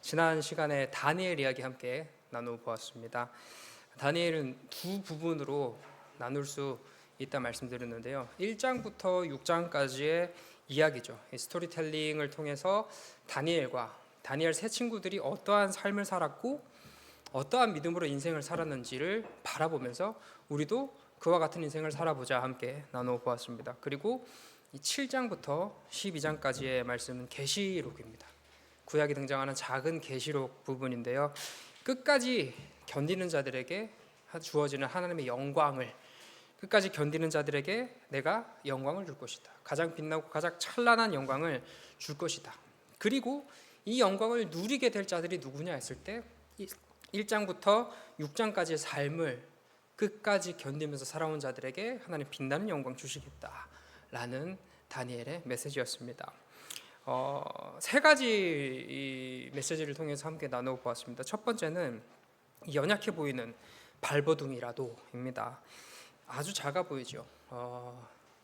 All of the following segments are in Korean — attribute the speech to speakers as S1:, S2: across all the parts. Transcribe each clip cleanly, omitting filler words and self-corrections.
S1: 지난 시간에 다니엘 이야기 함께 나눠보았습니다. 다니엘은 두 부분으로 나눌 수 있다 말씀드렸는데요. 1장부터 6장까지의 이야기죠. 스토리텔링을 통해서 다니엘 세 친구들이 어떠한 삶을 살았고 어떠한 믿음으로 인생을 살았는지를 바라보면서 우리도 그와 같은 인생을 살아보자 함께 나눠보았습니다. 그리고 이 7장부터 12장까지의 말씀은 계시록입니다. 구약에 등장하는 작은 계시록 부분인데요. 끝까지 견디는 자들에게 주어지는 하나님의 영광을, 끝까지 견디는 자들에게 내가 영광을 줄 것이다. 가장 빛나고 가장 찬란한 영광을 줄 것이다. 그리고 이 영광을 누리게 될 자들이 누구냐 했을 때 1장부터 6장까지의 삶을 끝까지 견디면서 살아온 자들에게 하나님 빛나는 영광 주시겠다라는 다니엘의 메시지였습니다. 세 가지 이 메시지를 통해서 함께 나눠보았습니다. 첫 번째는 연약해 보이는 발버둥이라도입니다. 아주 작아 보이죠.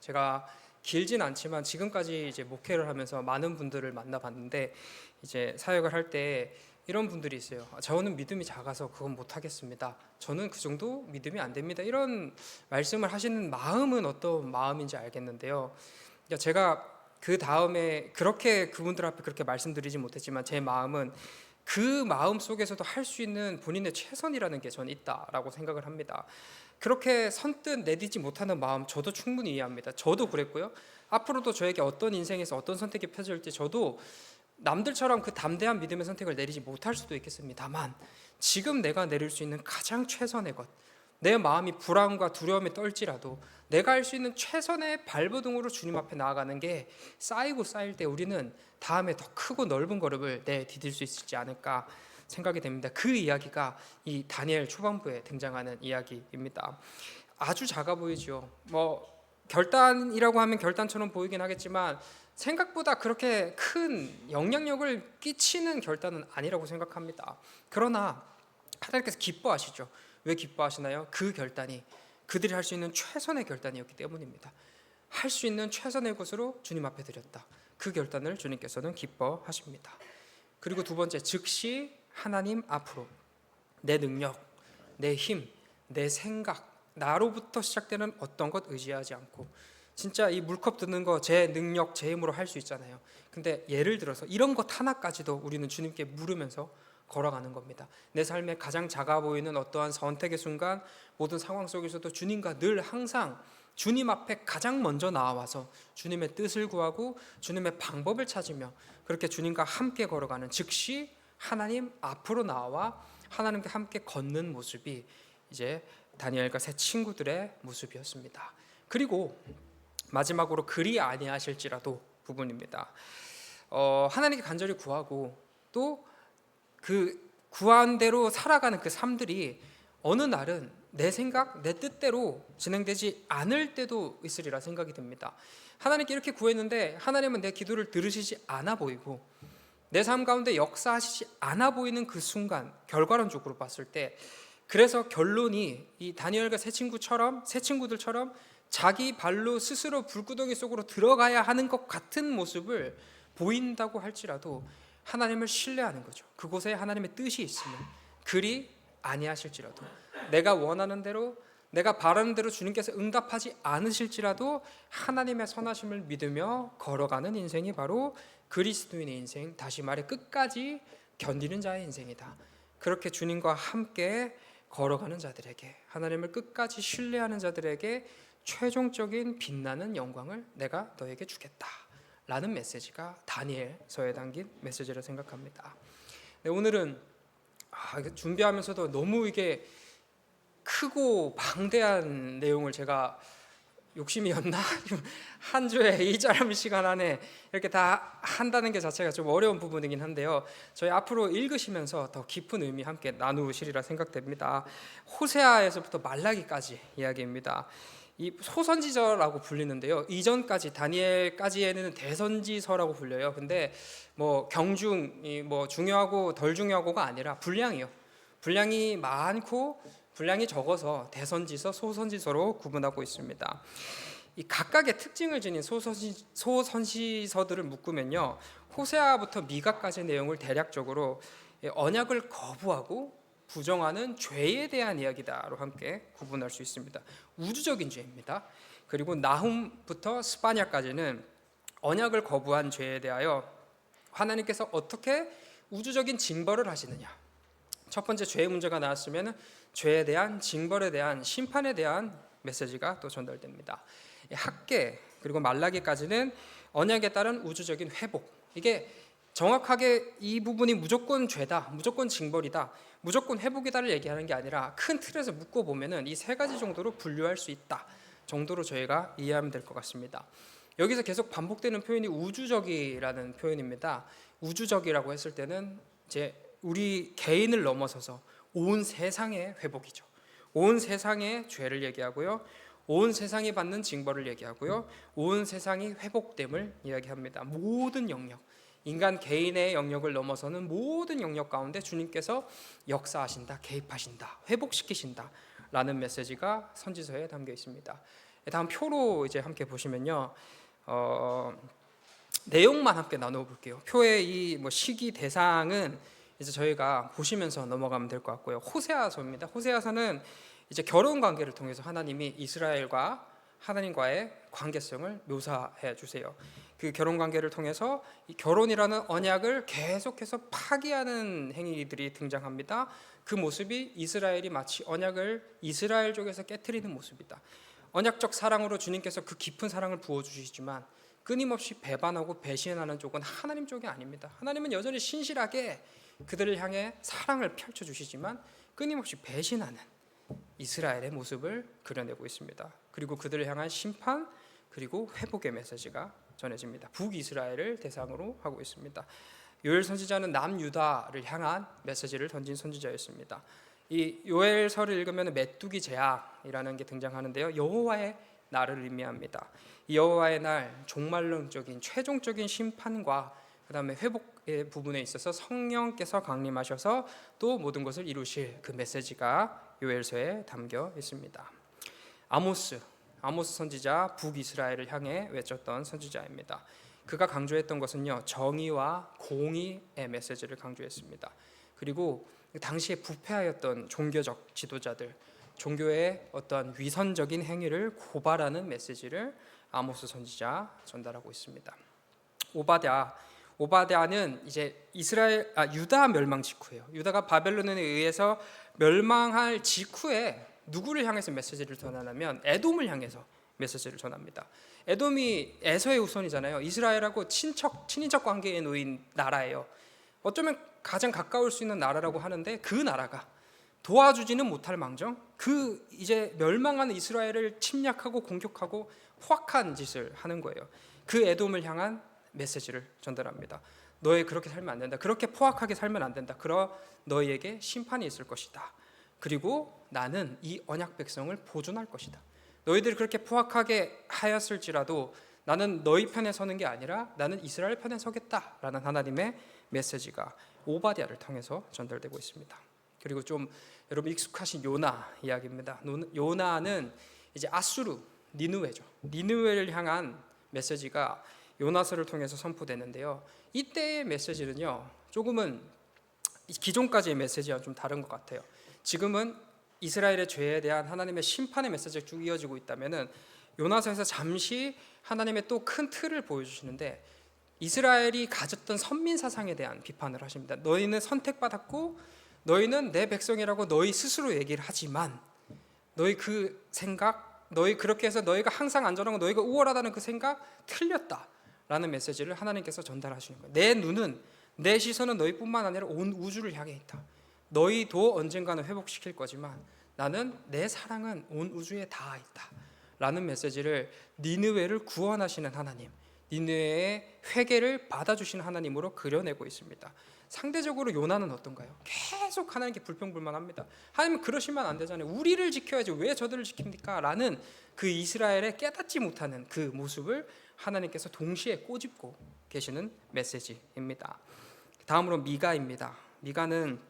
S1: 제가 길진 않지만 지금까지 이제 목회를 하면서 많은 분들을 만나봤는데 이제 사역을 할 때 이런 분들이 있어요. 저는 믿음이 작아서 그건 못하겠습니다. 저는 그 정도 믿음이 안 됩니다. 이런 말씀을 하시는 마음은 어떤 마음인지 알겠는데요. 제가 그 다음에 그렇게 그분들 앞에 그렇게 말씀드리지 못했지만 제 마음은 그 마음 속에서도 할 수 있는 본인의 최선이라는 게 저는 있다라고 생각을 합니다. 그렇게 선뜻 내딛지 못하는 마음 저도 충분히 이해합니다. 저도 그랬고요. 앞으로도 저에게 어떤 인생에서 어떤 선택이 펼쳐질지 저도 남들처럼 그 담대한 믿음의 선택을 내리지 못할 수도 있겠습니다만 지금 내가 내릴 수 있는 가장 최선의 것, 내 마음이 불안과 두려움에 떨지라도 내가 할 수 있는 최선의 발버둥으로 주님 앞에 나아가는 게 쌓이고 쌓일 때 우리는 다음에 더 크고 넓은 걸음을 내디딜 수 있지 않을까 생각이 됩니다. 그 이야기가 이 다니엘 초반부에 등장하는 이야기입니다. 아주 작아 보이죠. 결단이라고 하면 결단처럼 보이긴 하겠지만 생각보다 그렇게 큰 영향력을 끼치는 결단은 아니라고 생각합니다. 그러나 하나님께서 기뻐하시죠. 왜 기뻐하시나요? 그 결단이 그들이 할 수 있는 최선의 결단이었기 때문입니다. 할 수 있는 최선의 것으로 주님 앞에 드렸다. 그 결단을 주님께서는 기뻐하십니다. 그리고 두 번째, 즉시 하나님 앞으로 내 능력, 내 힘, 내 생각, 나로부터 시작되는 어떤 것 의지하지 않고 진짜 이 물컵 드는 거 제 능력, 제 힘으로 할 수 있잖아요. 근데 예를 들어서 이런 것 하나까지도 우리는 주님께 물으면서 걸어가는 겁니다. 내 삶에 가장 작아 보이는 어떠한 선택의 순간, 모든 상황 속에서도 주님과 늘 항상 주님 앞에 가장 먼저 나와서 주님의 뜻을 구하고 주님의 방법을 찾으며 그렇게 주님과 함께 걸어가는, 즉시 하나님 앞으로 나와 하나님과 함께 걷는 모습이 이제 다니엘과 세 친구들의 모습이었습니다. 그리고 마지막으로 그리 아니하실지라도 부분입니다. 하나님께 간절히 구하고 또 그 구한 대로 살아가는 그 삶들이 어느 날은 내 생각, 내 뜻대로 진행되지 않을 때도 있으리라 생각이 듭니다. 하나님께 이렇게 구했는데 하나님은 내 기도를 들으시지 않아 보이고 내 삶 가운데 역사하시지 않아 보이는 그 순간, 결과론적으로 봤을 때, 그래서 결론이 이 다니엘과 세 친구들처럼 자기 발로 스스로 불구덩이 속으로 들어가야 하는 것 같은 모습을 보인다고 할지라도 하나님을 신뢰하는 거죠. 그곳에 하나님의 뜻이 있으면 그리 아니하실지라도, 내가 원하는 대로 내가 바라는 대로 주님께서 응답하지 않으실지라도 하나님의 선하심을 믿으며 걸어가는 인생이 바로 그리스도인의 인생, 다시 말해 끝까지 견디는 자의 인생이다. 그렇게 주님과 함께 걸어가는 자들에게, 하나님을 끝까지 신뢰하는 자들에게 최종적인 빛나는 영광을 내가 너에게 주겠다 라는 메시지가 다니엘서에 담긴 메시지라 생각합니다. 네, 오늘은 준비하면서도 너무 이게 크고 방대한 내용을 제가 욕심이었나? 한 주에 이 짧은 시간 안에 이렇게 다 한다는 게 자체가 좀 어려운 부분이긴 한데요. 저희 앞으로 읽으시면서 더 깊은 의미 함께 나누시리라 생각됩니다. 호세아에서부터 말라기까지 이야기입니다. 이 소선지서라고 불리는데요. 이전까지 다니엘까지에는 대선지서라고 불려요. 근데 경중이 중요하고 덜 중요하고가 아니라 분량이요. 분량이 많고 분량이 적어서 대선지서, 소선지서로 구분하고 있습니다. 이 각각의 특징을 지닌 소선지서들을 묶으면요, 호세아부터 미가까지의 내용을 대략적으로 언약을 거부하고 부정하는 죄에 대한 이야기다로 함께 구분할 수 있습니다. 우주적인 죄입니다. 그리고 나훔부터 스파냐까지는 언약을 거부한 죄에 대하여 하나님께서 어떻게 우주적인 징벌을 하시느냐. 첫 번째 죄의 문제가 나왔으면 죄에 대한 징벌에 대한 심판에 대한 메시지가 또 전달됩니다. 학계 그리고 말라기까지는 언약에 따른 우주적인 회복. 이게 정확하게 이 부분이 무조건 죄다, 무조건 징벌이다, 무조건 회복이다를 얘기하는 게 아니라 큰 틀에서 묶어 보면은 이 세 가지 정도로 분류할 수 있다 정도로 저희가 이해하면 될 것 같습니다. 여기서 계속 반복되는 표현이 우주적이라는 표현입니다. 우주적이라고 했을 때는 이제 우리 개인을 넘어서서 온 세상의 회복이죠. 온 세상의 죄를 얘기하고요. 온 세상이 받는 징벌을 얘기하고요. 온 세상이 회복됨을 이야기합니다. 모든 영역, 인간 개인의 영역을 넘어서는 모든 영역 가운데 주님께서 역사하신다, 개입하신다, 회복시키신다 라는 메시지가 선지서에 담겨 있습니다. 다음 표로 이제 함께 보시면요. 내용만 함께 나누어 볼게요. 표의 이 시기 대상은 이제 저희가 보시면서 넘어가면 될 것 같고요. 호세아서입니다. 호세아서는 이제 결혼 관계를 통해서 하나님이 이스라엘과 하나님과의 관계성을 묘사해 주세요. 그 결혼 관계를 통해서 이 결혼이라는 언약을 계속해서 파기하는 행위들이 등장합니다. 그 모습이 이스라엘이 마치 언약을 이스라엘 쪽에서 깨트리는 모습이다. 언약적 사랑으로 주님께서 그 깊은 사랑을 부어주시지만 끊임없이 배반하고 배신하는 쪽은 하나님 쪽이 아닙니다. 하나님은 여전히 신실하게 그들을 향해 사랑을 펼쳐주시지만 끊임없이 배신하는 이스라엘의 모습을 그려내고 있습니다. 그리고 그들을 향한 심판 그리고 회복의 메시지가 전해집니다. 북이스라엘을 대상으로 하고 있습니다. 요엘 선지자는 남유다를 향한 메시지를 던진 선지자였습니다. 이 요엘서를 읽으면 메뚜기 제약이라는 게 등장하는데요. 여호와의 날을 의미합니다. 이 여호와의 날, 종말론적인 최종적인 심판과 그다음에 회복의 부분에 있어서 성령께서 강림하셔서 또 모든 것을 이루실 그 메시지가 요엘서에 담겨 있습니다. 아모스 선지자 북이스라엘을 향해 외쳤던 선지자입니다. 그가 강조했던 것은요, 정의와 공의의 메시지를 강조했습니다. 그리고 당시에 부패하였던 종교적 지도자들, 종교의 어떤 위선적인 행위를 고발하는 메시지를 아모스 선지자 전달하고 있습니다. 오바댜는 이제 유다 멸망 직후예요. 유다가 바벨론에 의해서 멸망할 직후에 누구를 향해서 메시지를 전하냐면 에돔을 향해서 메시지를 전합니다. 에돔이 에서의 후손이잖아요. 이스라엘하고 친인척 관계에 놓인 나라예요. 어쩌면 가장 가까울 수 있는 나라라고 하는데 그 나라가 도와주지는 못할 망정 그 이제 멸망하는 이스라엘을 침략하고 공격하고 포악한 짓을 하는 거예요. 그 에돔을 향한 메시지를 전달합니다. 너희 그렇게 살면 안 된다. 그렇게 포악하게 살면 안 된다. 그러 너희에게 심판이 있을 것이다. 그리고 나는 이 언약 백성을 보존할 것이다. 너희들이 그렇게 포악하게 하였을지라도 나는 너희 편에 서는 게 아니라 나는 이스라엘 편에 서겠다라는 하나님의 메시지가 오바댜를 통해서 전달되고 있습니다. 그리고 좀 여러분 익숙하신 요나 이야기입니다. 요나는 이제 아수르, 니느웨죠. 니느웨를 향한 메시지가 요나서를 통해서 선포되는데요. 이때의 메시지는요, 조금은 기존까지의 메시지와 좀 다른 것 같아요. 지금은 이스라엘의 죄에 대한 하나님의 심판의 메시지가 쭉 이어지고 있다면은 요나서에서 잠시 하나님의 또 큰 틀을 보여주시는데 이스라엘이 가졌던 선민 사상에 대한 비판을 하십니다. 너희는 선택받았고 너희는 내 백성이라고 너희 스스로 얘기를 하지만 너희 그 생각, 너희 그렇게 해서 너희가 항상 안전하고 너희가 우월하다는 그 생각 틀렸다라는 메시지를 하나님께서 전달하시는 거예요. 내 눈은 내 시선은 너희뿐만 아니라 온 우주를 향해 있다. 너희도 언젠가는 회복시킬 거지만 나는 내 사랑은 온 우주에 닿아 있다 라는 메시지를 니느웨를 구원하시는 하나님, 니느웨의 회개를 받아주시는 하나님으로 그려내고 있습니다. 상대적으로 요나는 어떤가요? 계속 하나님께 불평불만합니다. 하나님 그러시면 안 되잖아요. 우리를 지켜야지 왜 저들을 지킵니까? 라는 그 이스라엘의 깨닫지 못하는 그 모습을 하나님께서 동시에 꼬집고 계시는 메시지입니다. 다음으로 미가입니다. 미가는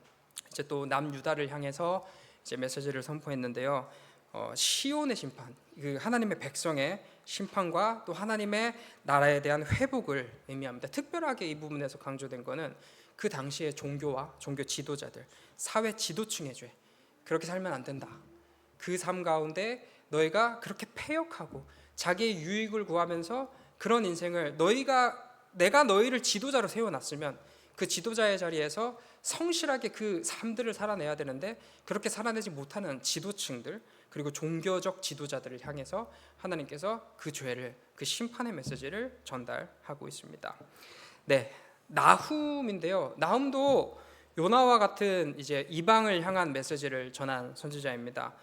S1: 이제 또 남유다를 향해서 이제 메시지를 선포했는데요. 시온의 심판, 그 하나님의 백성의 심판과 또 하나님의 나라에 대한 회복을 의미합니다. 특별하게 이 부분에서 강조된 것은 그 당시에 종교와 종교 지도자들, 사회 지도층의 죄, 그렇게 살면 안 된다. 그 삶 가운데 너희가 그렇게 패역하고 자기의 유익을 구하면서 그런 인생을 내가 너희를 지도자로 세워놨으면 그 지도자의 자리에서 성실하게 그 삶들을 살아내야 되는데 그렇게 살아내지 못하는 지도층들 그리고 종교적 지도자들을 향해서 하나님께서 그 죄를, 그 심판의 메시지를 전달하고 있습니다. 네, 나훔인데요. 나훔도 요나와 같은 이제 이방을 향한 메시지를 전한 선지자입니다.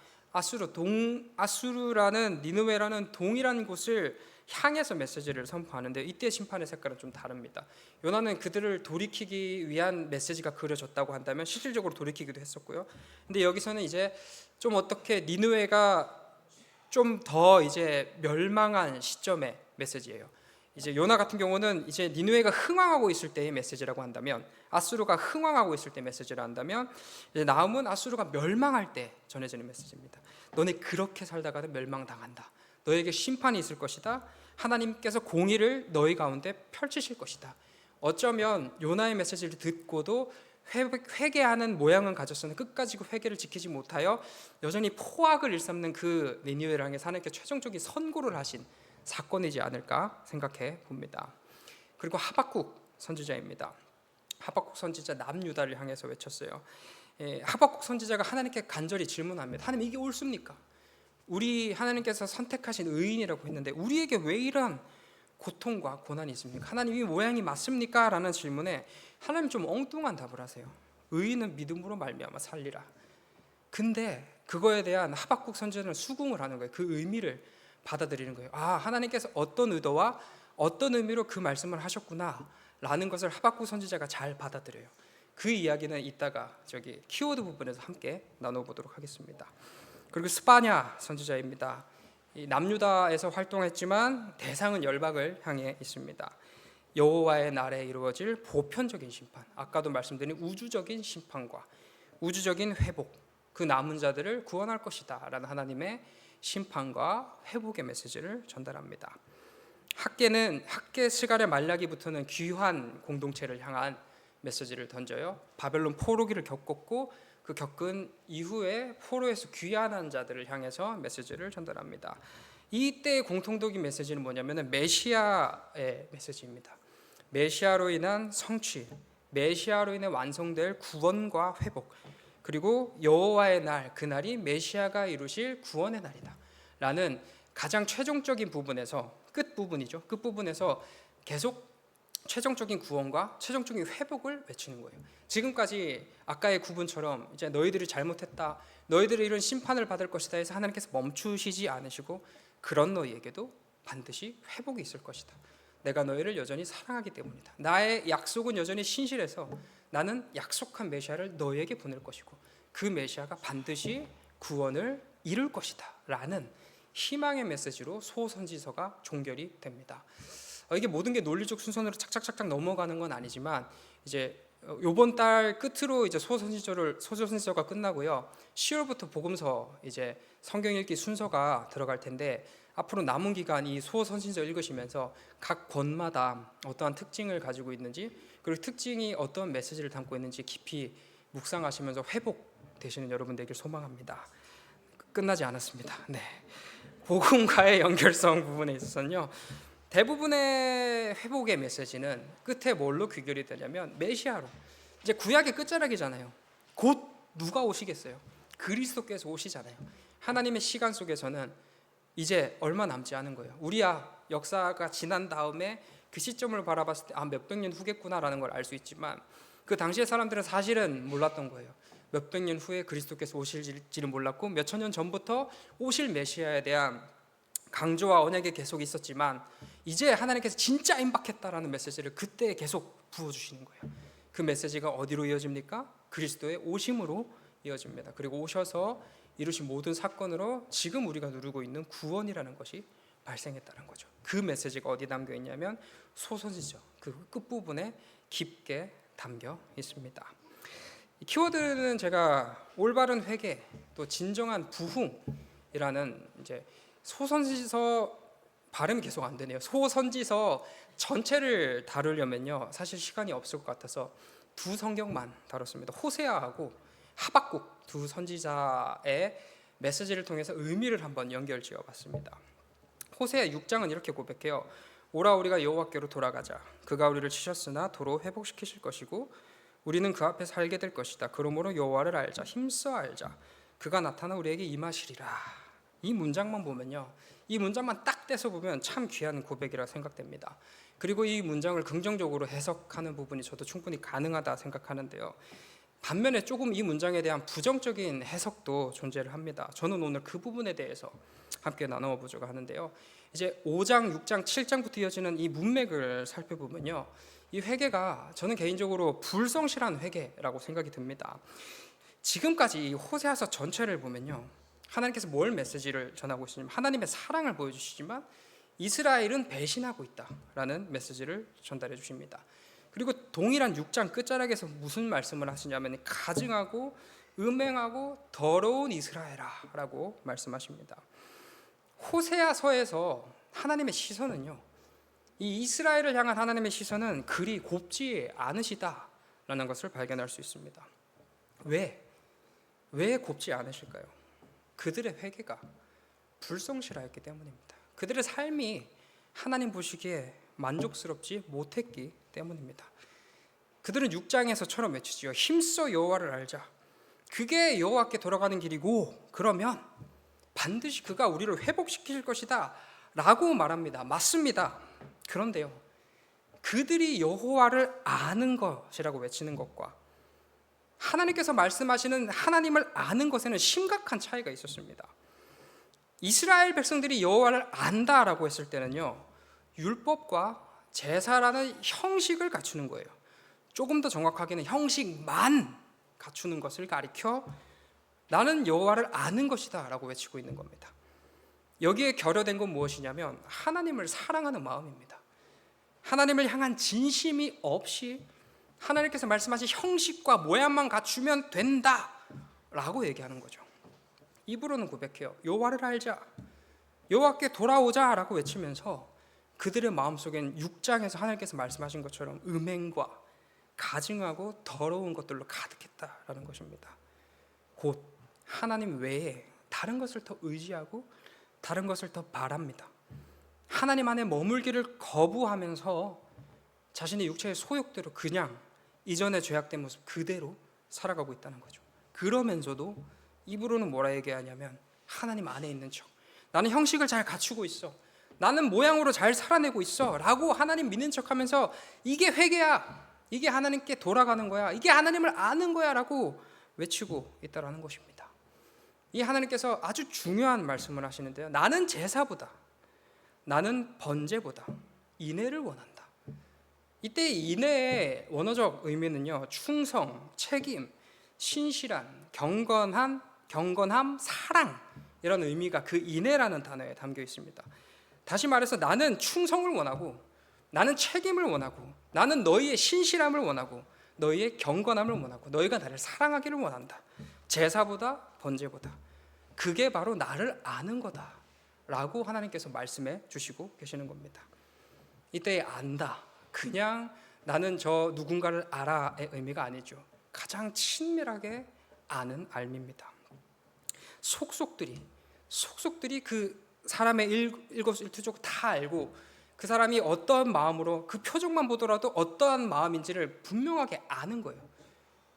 S1: 아수르라는 니느웨라는 동일한 곳을 향해서 메시지를 선포하는데 이때 심판의 색깔은 좀 다릅니다. 요나는 그들을 돌이키기 위한 메시지가 그려졌다고 한다면 실질적으로 돌이키기도 했었고요. 근데 여기서는 이제 좀 어떻게 니느웨가 좀 더 이제 멸망한 시점의 메시지예요. 이제 요나 같은 경우는 이제 니느웨가 흥왕하고 있을 때의 메시지라고 한다면, 아수르가 흥왕하고 있을 때 메시지를 한다면, 이제 나훔은 아수르가 멸망할 때 전해지는 메시지입니다. 너네 그렇게 살다가는 멸망당한다. 너에게 심판이 있을 것이다. 하나님께서 공의를 너희 가운데 펼치실 것이다. 어쩌면 요나의 메시지를 듣고도 회개하는 모양은 가졌으나 끝까지 그 회개를 지키지 못하여 여전히 포악을 일삼는 그 니느웨를 향해 하나님께 최종적인 선고를 하신 사건이지 않을까 생각해 봅니다. 그리고 하박국 선지자입니다. 하박국 선지자 남유다를 향해서 외쳤어요. 하박국 선지자가 하나님께 간절히 질문합니다. 하나님, 이게 옳습니까? 우리 하나님께서 선택하신 의인이라고 했는데 우리에게 왜 이런 고통과 고난이 있습니까? 하나님, 이 모양이 맞습니까? 라는 질문에 하나님 좀 엉뚱한 답을 하세요. 의인은 믿음으로 말미암아 살리라. 근데 그거에 대한 하박국 선지자는 수긍을 하는 거예요. 그 의미를 받아들이는 거예요. 아, 하나님께서 어떤 의도와 어떤 의미로 그 말씀을 하셨구나 라는 것을 하박국 선지자가 잘 받아들여요. 그 이야기는 이따가 저기 키워드 부분에서 함께 나눠보도록 하겠습니다. 그리고 스파냐 선지자입니다. 이 남유다에서 활동했지만 대상은 열방을 향해 있습니다. 여호와의 날에 이루어질 보편적인 심판, 아까도 말씀드린 우주적인 심판과 우주적인 회복, 그 남은 자들을 구원할 것이다 라는 하나님의 심판과 회복의 메시지를 전달합니다. 학계 스갈의 말라기부터는 귀한 공동체를 향한 메시지를 던져요. 바벨론 포로기를 겪었고 그 겪은 이후에 포로에서 귀환한 자들을 향해서 메시지를 전달합니다. 이때의 공통적인 메시지는 뭐냐면 메시아의 메시지입니다. 메시아로 인한 성취, 메시아로 인해 완성될 구원과 회복, 그리고 여호와의 날, 그날이 메시아가 이루실 구원의 날이다 라는 가장 최종적인 부분에서, 끝부분이죠. 끝부분에서 계속 최종적인 구원과 최종적인 회복을 외치는 거예요. 지금까지 아까의 구분처럼 이제 너희들이 잘못했다, 너희들이 이런 심판을 받을 것이다 해서 하나님께서 멈추시지 않으시고 그런 너희에게도 반드시 회복이 있을 것이다. 내가 너희를 여전히 사랑하기 때문이다. 나의 약속은 여전히 신실해서 나는 약속한 메시아를 너희에게 보낼 것이고 그 메시아가 반드시 구원을 이룰 것이다 라는 희망의 메시지로 소선지서가 종결이 됩니다. 이게 모든 게 논리적 순서대로 착착착착 넘어가는 건 아니지만 이제 이번 달 끝으로 이제 소선지서가 끝나고요. 10월부터 복음서 이제 성경 읽기 순서가 들어갈 텐데 앞으로 남은 기간 이 소선지서 읽으시면서 각 권마다 어떠한 특징을 가지고 있는지 그리고 특징이 어떤 메시지를 담고 있는지 깊이 묵상하시면서 회복되시는 여러분 되길 소망합니다. 끝나지 않았습니다. 네, 복음과의 연결성 부분에 있어서는요. 대부분의 회복의 메시지는 끝에 뭘로 귀결이 되냐면 메시아로. 이제 구약의 끝자락이잖아요. 곧 누가 오시겠어요? 그리스도께서 오시잖아요. 하나님의 시간 속에서는 이제 얼마 남지 않은 거예요. 우리야 역사가 지난 다음에 그 시점을 바라봤을 때 몇백 년 후겠구나라는 걸 알 수 있지만 그 당시의 사람들은 사실은 몰랐던 거예요. 몇백 년 후에 그리스도께서 오실지는 몰랐고 몇천 년 전부터 오실 메시아에 대한 강조와 언약이 계속 있었지만 이제 하나님께서 진짜 임박했다라는 메시지를 그때 계속 부어주시는 거예요. 그 메시지가 어디로 이어집니까? 그리스도의 오심으로 이어집니다. 그리고 오셔서 이루신 모든 사건으로 지금 우리가 누리고 있는 구원이라는 것이 발생했다는 거죠. 그 메시지가 어디 담겨 있냐면 소선지서 그 끝부분에 깊게 담겨 있습니다. 이 키워드는 제가 올바른 회개 또 진정한 부흥이라는 이제 소선지서 발음이 계속 안 되네요. 소선지서 전체를 다루려면요 사실 시간이 없을 것 같아서 두 성경만 다뤘습니다. 호세아하고 하박국 두 선지자의 메시지를 통해서 의미를 한번 연결 지어봤습니다. 호세아 6장은 이렇게 고백해요. 오라 우리가 여호와께로 돌아가자. 그가 우리를 치셨으나 도로 회복시키실 것이고 우리는 그 앞에 살게 될 것이다. 그러므로 여호와를 알자. 힘써 알자. 그가 나타나 우리에게 임하시리라. 이 문장만 보면요, 이 문장만 딱 떼서 보면 참 귀한 고백이라 생각됩니다. 그리고 이 문장을 긍정적으로 해석하는 부분이 저도 충분히 가능하다 생각하는데요, 반면에 조금 이 문장에 대한 부정적인 해석도 존재를 합니다. 저는 오늘 그 부분에 대해서 함께 나누어 보자고 하는데요, 이제 5장, 6장, 7장부터 이어지는 이 문맥을 살펴보면요, 이 회개가 저는 개인적으로 불성실한 회개라고 생각이 듭니다. 지금까지 이 호세아서 전체를 보면요, 하나님께서 뭘 메시지를 전하고 있으냐면 하나님의 사랑을 보여주시지만 이스라엘은 배신하고 있다라는 메시지를 전달해 주십니다. 그리고 동일한 6장 끝자락에서 무슨 말씀을 하시냐면 가증하고 음행하고 더러운 이스라엘아라고 말씀하십니다. 호세아서에서 하나님의 시선은요, 이 이스라엘을 향한 하나님의 시선은 그리 곱지 않으시다라는 것을 발견할 수 있습니다. 왜 곱지 않으실까요? 그들의 회개가 불성실하였기 때문입니다. 그들의 삶이 하나님 보시기에 만족스럽지 못했기 때문입니다. 그들은 6장에서처럼 외치지요. 힘써 여호와를 알자. 그게 여호와께 돌아가는 길이고 그러면 반드시 그가 우리를 회복시킬 것이다 라고 말합니다. 맞습니다. 그런데요, 그들이 여호와를 아는 것이라고 외치는 것과 하나님께서 말씀하시는 하나님을 아는 것에는 심각한 차이가 있었습니다. 이스라엘 백성들이 여호와를 안다라고 했을 때는요, 율법과 제사라는 형식을 갖추는 거예요. 조금 더 정확하게는 형식만 갖추는 것을 가리켜 나는 여호와를 아는 것이다 라고 외치고 있는 겁니다. 여기에 결여된 건 무엇이냐면 하나님을 사랑하는 마음입니다. 하나님을 향한 진심이 없이 하나님께서 말씀하신 형식과 모양만 갖추면 된다라고 얘기하는 거죠. 입으로는 고백해요. 여호와를 알자, 여호와께 돌아오자라고 외치면서 그들의 마음속엔 6장에서 하나님께서 말씀하신 것처럼 음행과 가증하고 더러운 것들로 가득했다라는 것입니다. 곧 하나님 외에 다른 것을 더 의지하고 다른 것을 더 바랍니다. 하나님 안에 머물기를 거부하면서 자신의 육체의 소욕대로 그냥 이전에 죄악된 모습 그대로 살아가고 있다는 거죠. 그러면서도 입으로는 뭐라 얘기하냐면 하나님 안에 있는 척, 나는 형식을 잘 갖추고 있어, 나는 모양으로 잘 살아내고 있어 라고 하나님 믿는 척하면서 이게 회개야, 이게 하나님께 돌아가는 거야, 이게 하나님을 아는 거야 라고 외치고 있다는 것입니다. 이 하나님께서 아주 중요한 말씀을 하시는데요, 나는 제사보다, 나는 번제보다 인애를 원한다. 이때 인애의 원어적 의미는요, 충성, 책임, 신실한, 경건함, 사랑, 이런 의미가 그 인애라는 단어에 담겨 있습니다. 다시 말해서 나는 충성을 원하고, 나는 책임을 원하고, 나는 너희의 신실함을 원하고, 너희의 경건함을 원하고, 너희가 나를 사랑하기를 원한다. 제사보다 번제보다 그게 바로 나를 아는 거다 라고 하나님께서 말씀해 주시고 계시는 겁니다. 이때의 안다, 그냥 나는 저 누군가를 알아의 의미가 아니죠. 가장 친밀하게 아는 알미입니다. 속속들이 그 사람의 일거수일투족 다 알고 그 사람이 어떠한 마음으로, 그 표정만 보더라도 어떠한 마음인지를 분명하게 아는 거예요.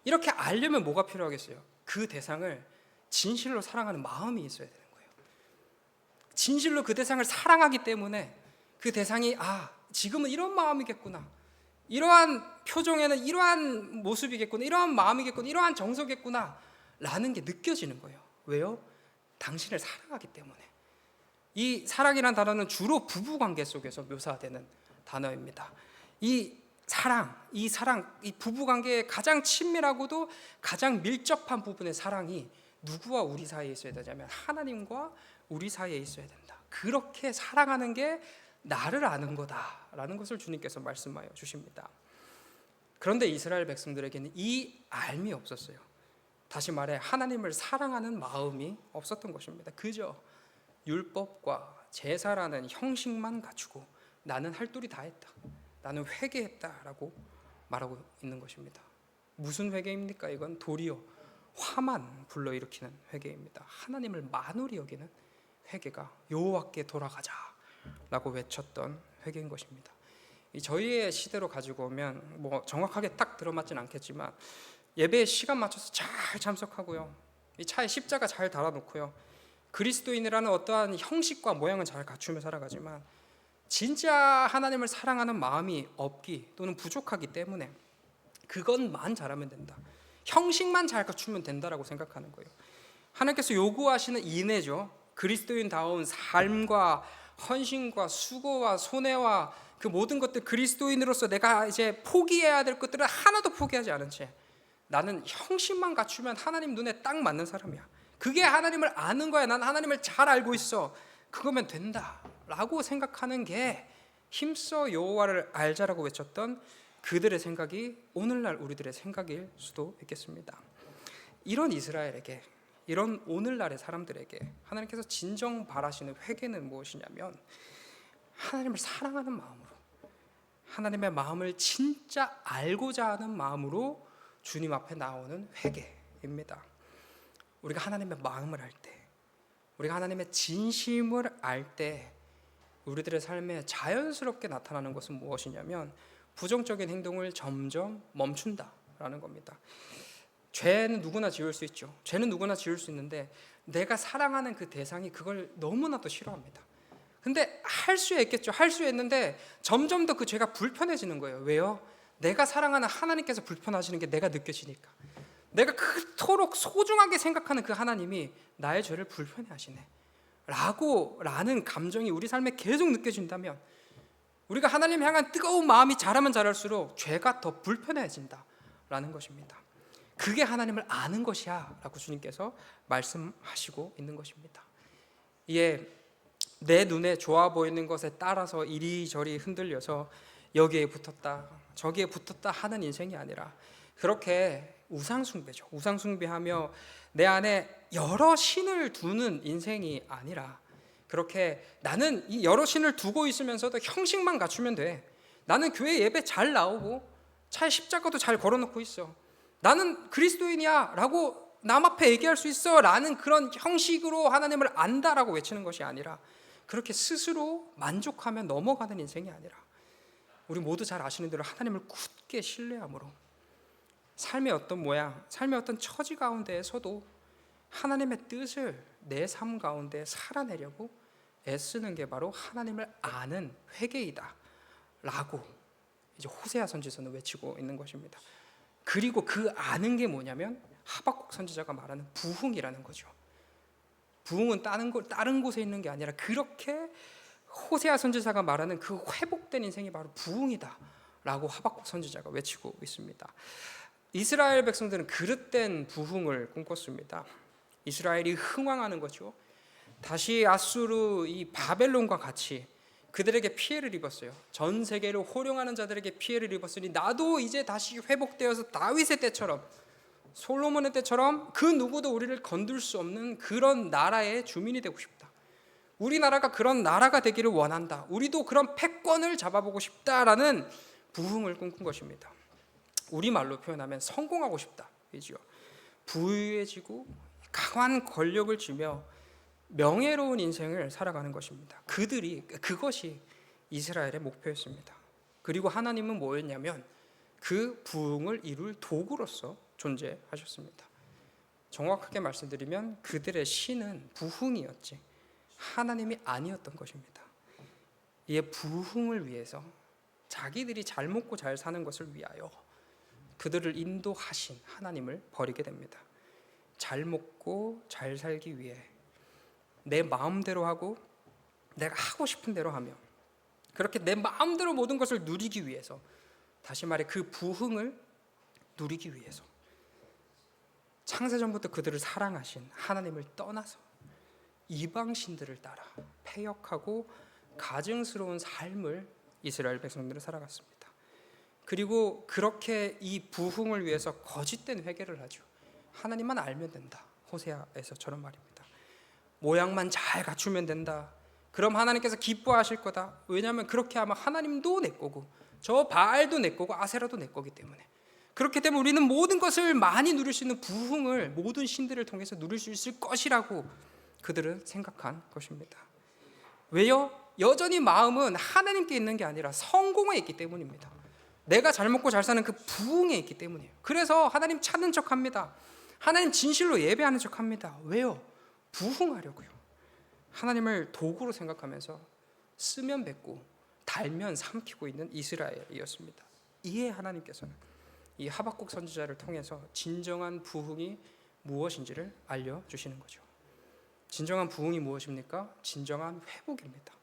S1: 이렇게 알려면 뭐가 필요하겠어요? 그 대상을 진실로 사랑하는 마음이 있어야 되는 거예요. 진실로 그 대상을 사랑하기 때문에 그 대상이 지금은 이런 마음이겠구나, 이러한 표정에는 이러한 모습이겠구나, 이러한 마음이겠구나, 이러한 정서겠구나 라는 게 느껴지는 거예요. 왜요? 당신을 사랑하기 때문에. 이 사랑이란 단어는 주로 부부관계 속에서 묘사되는 단어입니다. 이 사랑, 이 부부관계의 가장 친밀하고도 가장 밀접한 부분의 사랑이 누구와 우리 사이에 있어야 되냐면 하나님과 우리 사이에 있어야 된다. 그렇게 사랑하는 게 나를 아는 거다라는 것을 주님께서 말씀하여 주십니다. 그런데 이스라엘 백성들에게는 이 알미 없었어요. 다시 말해 하나님을 사랑하는 마음이 없었던 것입니다. 그저 율법과 제사라는 형식만 갖추고 나는 할 도리 다 했다, 나는 회개했다라고 말하고 있는 것입니다. 무슨 회개입니까? 이건 도리어 화만 불러일으키는 회개입니다. 하나님을 만홀히 여기는 회개가 여호와께 돌아가자라고 외쳤던 회개인 것입니다. 저희의 시대로 가지고 오면 뭐 정확하게 딱 들어맞진 않겠지만 예배에 시간 맞춰서 잘 참석하고요, 이 차에 십자가 잘 달아놓고요, 그리스도인이라는 어떠한 형식과 모양은 잘 갖추며 살아가지만 진짜 하나님을 사랑하는 마음이 없기 또는 부족하기 때문에 그것만 잘하면 된다, 형식만 잘 갖추면 된다라고 생각하는 거예요. 하나님께서 요구하시는 인내죠. 그리스도인다운 삶과 헌신과 수고와 손해와 그 모든 것들, 그리스도인으로서 내가 이제 포기해야 될 것들을 하나도 포기하지 않은 채 나는 형식만 갖추면 하나님 눈에 딱 맞는 사람이야, 그게 하나님을 아는 거야, 난 하나님을 잘 알고 있어, 그거면 된다라고 생각하는 게 힘써 여호와를 알자라고 외쳤던 그들의 생각이 오늘날 우리들의 생각일 수도 있겠습니다. 이런 이스라엘에게, 이런 오늘날의 사람들에게 하나님께서 진정 바라시는 회개는 무엇이냐면 하나님을 사랑하는 마음으로, 하나님의 마음을 진짜 알고자 하는 마음으로 주님 앞에 나오는 회개입니다. 우리가 하나님의 마음을 알 때, 우리가 하나님의 진심을 알 때 우리들의 삶에 자연스럽게 나타나는 것은 무엇이냐면 부정적인 행동을 점점 멈춘다라는 겁니다. 죄는 누구나 지을 수 있죠. 죄는 누구나 지을 수 있는데 내가 사랑하는 그 대상이 그걸 너무나도 싫어합니다. 근데 할 수 있겠죠. 할 수 있는데 점점 더 그 죄가 불편해지는 거예요. 왜요? 내가 사랑하는 하나님께서 불편하시는 게 내가 느껴지니까. 내가 그토록 소중하게 생각하는 그 하나님이 나의 죄를 불편해하시네 라는 감정이 우리 삶에 계속 느껴진다면 우리가 하나님 향한 뜨거운 마음이 자라면 자랄수록 죄가 더 불편해진다라는 것입니다. 그게 하나님을 아는 것이야 라고 주님께서 말씀하시고 있는 것입니다. 이에 내 눈에 좋아 보이는 것에 따라서 이리저리 흔들려서 여기에 붙었다 저기에 붙었다 하는 인생이 아니라 그렇게 우상숭배죠. 우상숭배하며 내 안에 여러 신을 두는 인생이 아니라 그렇게 나는 이 여러 신을 두고 있으면서도 형식만 갖추면 돼. 나는 교회 예배 잘 나오고 차에 십자가도 잘 걸어놓고 있어. 나는 그리스도인이야 라고 남 앞에 얘기할 수 있어 라는 그런 형식으로 하나님을 안다라고 외치는 것이 아니라 그렇게 스스로 만족하며 넘어가는 인생이 아니라 우리 모두 잘 아시는 대로 하나님을 굳게 신뢰함으로 삶의 어떤 모양, 삶의 어떤 처지 가운데에서도 하나님의 뜻을 내 삶 가운데 살아내려고 애쓰는 게 바로 하나님을 아는 회개이다 라고 이제 호세아 선지서는 외치고 있는 것입니다. 그리고 그 아는 게 뭐냐면 하박국 선지자가 말하는 부흥이라는 거죠. 부흥은 다른 곳에 있는 게 아니라 그렇게 호세아 선지자가 말하는 그 회복된 인생이 바로 부흥이다 라고 하박국 선지자가 외치고 있습니다. 이스라엘 백성들은 그릇된 부흥을 꿈꿨습니다. 이스라엘이 흥왕하는 거죠. 다시 아수르 이 바벨론과 같이 그들에게 피해를 입었어요. 전 세계를 호령하는 자들에게 피해를 입었으니 나도 이제 다시 회복되어서 다윗의 때처럼 솔로몬의 때처럼 그 누구도 우리를 건들 수 없는 그런 나라의 주민이 되고 싶다. 우리나라가 그런 나라가 되기를 원한다. 우리도 그런 패권을 잡아보고 싶다라는 부흥을 꿈꾼 것입니다. 우리말로 표현하면 성공하고 싶다. 이죠. 부유해지고 강한 권력을 쥐며 명예로운 인생을 살아가는 것입니다. 그것이 이스라엘의 목표였습니다. 그리고 하나님은 뭐였냐면 그 부흥을 이룰 도구로서 존재하셨습니다. 정확하게 말씀드리면 그들의 신은 부흥이었지 하나님이 아니었던 것입니다. 이에 부흥을 위해서 자기들이 잘 먹고 잘 사는 것을 위하여 그들을 인도하신 하나님을 버리게 됩니다. 잘 먹고 잘 살기 위해 내 마음대로 하고 내가 하고 싶은 대로 하며 그렇게 내 마음대로 모든 것을 누리기 위해서, 다시 말해 그 부흥을 누리기 위해서 창세전부터 그들을 사랑하신 하나님을 떠나서 이방신들을 따라 패역하고 가증스러운 삶을 이스라엘 백성들은 살아갔습니다. 그리고 그렇게 이 부흥을 위해서 거짓된 회개를 하죠. 하나님만 알면 된다. 호세아에서처럼 말입니다. 모양만 잘 갖추면 된다. 그럼 하나님께서 기뻐하실 거다. 왜냐하면 그렇게 하면 하나님도 내 거고 저 바알도 내 거고 아세라도 내 거기 때문에 그렇게 되면 우리는 모든 것을 많이 누릴 수 있는 부흥을 모든 신들을 통해서 누릴 수 있을 것이라고 그들은 생각한 것입니다. 왜요? 여전히 마음은 하나님께 있는 게 아니라 성공에 있기 때문입니다. 내가 잘 먹고 잘 사는 그 부흥에 있기 때문이에요. 그래서 하나님 찾는 척합니다. 하나님 진실로 예배하는 척합니다. 왜요? 부흥하려고요. 하나님을 도구로 생각하면서 쓰면 뱉고 달면 삼키고 있는 이스라엘이었습니다. 이에 하나님께서는 이 하박국 선지자를 통해서 진정한 부흥이 무엇인지를 알려주시는 거죠. 진정한 부흥이 무엇입니까? 진정한 회복입니다.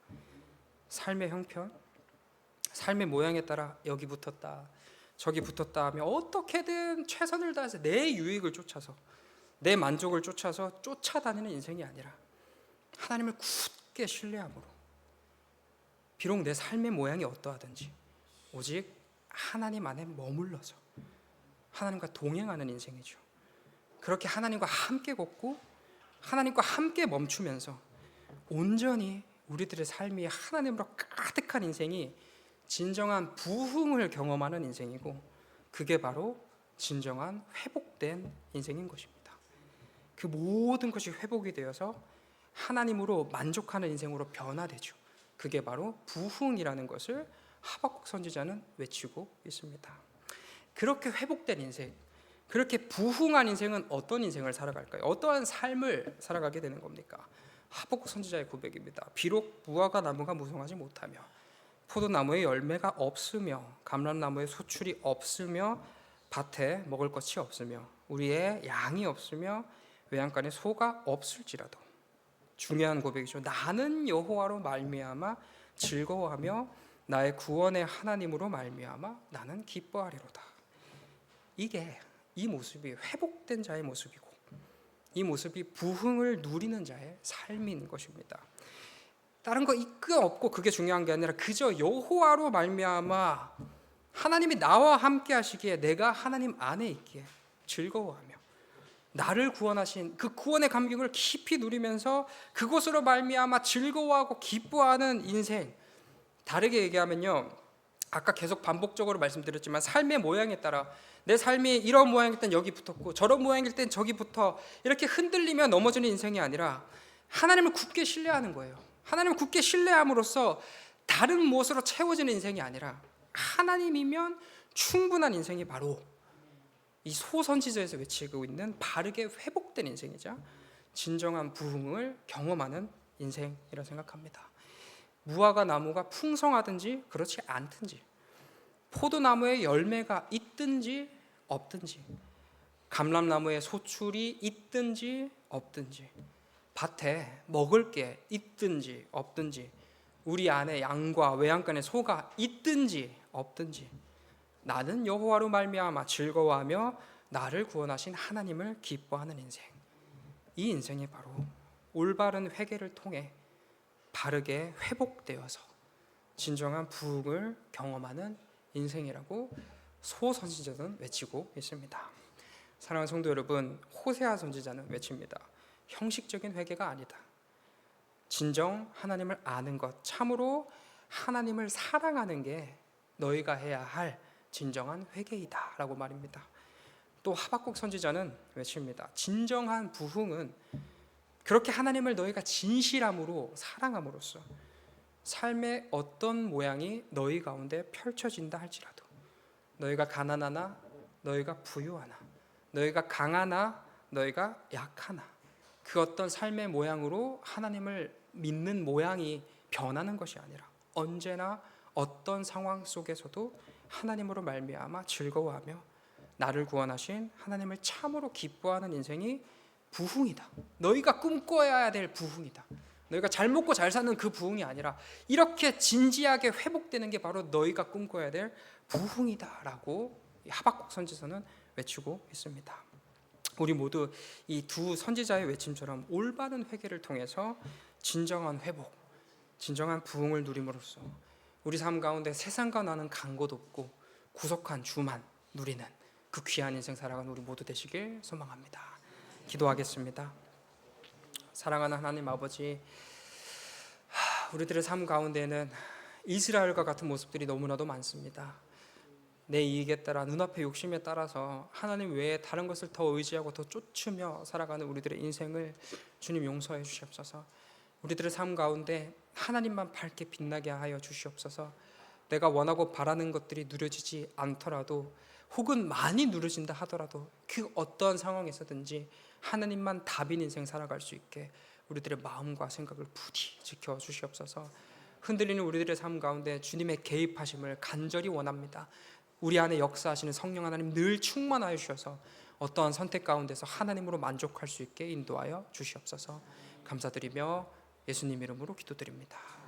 S1: 삶의 형편, 삶의 모양에 따라 여기 붙었다 저기 붙었다 하며 어떻게든 최선을 다해서 내 유익을 쫓아서 내 만족을 쫓아서 쫓아다니는 인생이 아니라 하나님을 굳게 신뢰함으로 비록 내 삶의 모양이 어떠하든지 오직 하나님 안에 머물러서 하나님과 동행하는 인생이죠. 그렇게 하나님과 함께 걷고 하나님과 함께 멈추면서 온전히 우리들의 삶이 하나님으로 가득한 인생이 진정한 부흥을 경험하는 인생이고, 그게 바로 진정한 회복된 인생인 것입니다. 그 모든 것이 회복이 되어서 하나님으로 만족하는 인생으로 변화되죠. 그게 바로 부흥이라는 것을 하박국 선지자는 외치고 있습니다. 그렇게 회복된 인생, 그렇게 부흥한 인생은 어떤 인생을 살아갈까요? 어떠한 삶을 살아가게 되는 겁니까? 하박국 선지자의 고백입니다. 비록 무화과 나무가 무성하지 못하며 포도나무에 열매가 없으며 감람나무에 소출이 없으며 밭에 먹을 것이 없으며 우리의 양이 없으며 외양간에 소가 없을지라도, 중요한 고백이죠. 나는 여호와로 말미암아 즐거워하며 나의 구원의 하나님으로 말미암아 나는 기뻐하리로다. 이 모습이 회복된 자의 모습이고, 이 모습이 부흥을 누리는 자의 삶인 것입니다. 다른 거 이거 없고 그게 중요한 게 아니라 그저 여호와로 말미암아 하나님이 나와 함께 하시기에 내가 하나님 안에 있기에 즐거워하며 나를 구원하신 그 구원의 감격을 깊이 누리면서 그것으로 말미암아 즐거워하고 기뻐하는 인생. 다르게 얘기하면요, 아까 계속 반복적으로 말씀드렸지만 삶의 모양에 따라 내 삶이 이런 모양일 땐 여기 붙었고 저런 모양일 땐 저기 붙어 이렇게 흔들리며 넘어지는 인생이 아니라 하나님을 굳게 신뢰하는 거예요. 하나님을 굳게 신뢰함으로써 다른 무엇으로 채워지는 인생이 아니라 하나님이면 충분한 인생이 바로 이 소선지자에서 외치고 있는 바르게 회복된 인생이자 진정한 부흥을 경험하는 인생이라 생각합니다. 무화과 나무가 풍성하든지 그렇지 않든지, 포도나무에 열매가 있든지 없든지, 감람나무에 소출이 있든지 없든지, 밭에 먹을 게 있든지 없든지, 우리 안에 양과 외양간에 소가 있든지 없든지, 나는 여호와로 말미암아 즐거워하며 나를 구원하신 하나님을 기뻐하는 인생. 이 인생이 바로 올바른 회개를 통해 바르게 회복되어서 진정한 부흥을 경험하는 인생이라고 소선지자는 외치고 있습니다. 사랑하는 성도 여러분, 호세아 선지자는 외칩니다. 형식적인 회개가 아니다. 진정 하나님을 아는 것, 참으로 하나님을 사랑하는 게 너희가 해야 할 진정한 회개이다 라고 말입니다. 또 하박국 선지자는 외칩니다. 진정한 부흥은 그렇게 하나님을 너희가 진실함으로 사랑함으로써 삶의 어떤 모양이 너희 가운데 펼쳐진다 할지라도, 너희가 가난하나 너희가 부유하나 너희가 강하나 너희가 약하나 그 어떤 삶의 모양으로 하나님을 믿는 모양이 변하는 것이 아니라 언제나 어떤 상황 속에서도 하나님으로 말미암아 즐거워하며 나를 구원하신 하나님을 참으로 기뻐하는 인생이 부흥이다. 너희가 꿈꿔야 될 부흥이다. 너희가 잘 먹고 잘 사는 그 부흥이 아니라 이렇게 진지하게 회복되는 게 바로 너희가 꿈꿔야 될 부흥이다라고 하박국 선지서는 외치고 있습니다. 우리 모두 이 두 선지자의 외침처럼 올바른 회개를 통해서 진정한 회복, 진정한 부흥을 누림으로써 우리 삶 가운데 세상과 나는 간 곳 없고 구속한 주만 누리는 그 귀한 인생 살아가는 우리 모두 되시길 소망합니다. 기도하겠습니다. 사랑하는 하나님 아버지, 우리들의 삶 가운데는 이스라엘과 같은 모습들이 너무나도 많습니다. 내 이익에 따라 눈앞의 욕심에 따라서 하나님 외에 다른 것을 더 의지하고 더 쫓으며 살아가는 우리들의 인생을 주님 용서해 주시옵소서. 우리들의 삶 가운데 하나님만 밝게 빛나게 하여 주시옵소서. 내가 원하고 바라는 것들이 누려지지 않더라도 혹은 많이 누려진다 하더라도 그 어떠한 상황에서든지 하나님만 답인 인생 살아갈 수 있게 우리들의 마음과 생각을 부디 지켜 주시옵소서. 흔들리는 우리들의 삶 가운데 주님의 개입하심을 간절히 원합니다. 우리 안에 역사하시는 성령 하나님 늘 충만하여 주셔서 어떠한 선택 가운데서 하나님으로 만족할 수 있게 인도하여 주시옵소서. 감사드리며 예수님 이름으로 기도드립니다.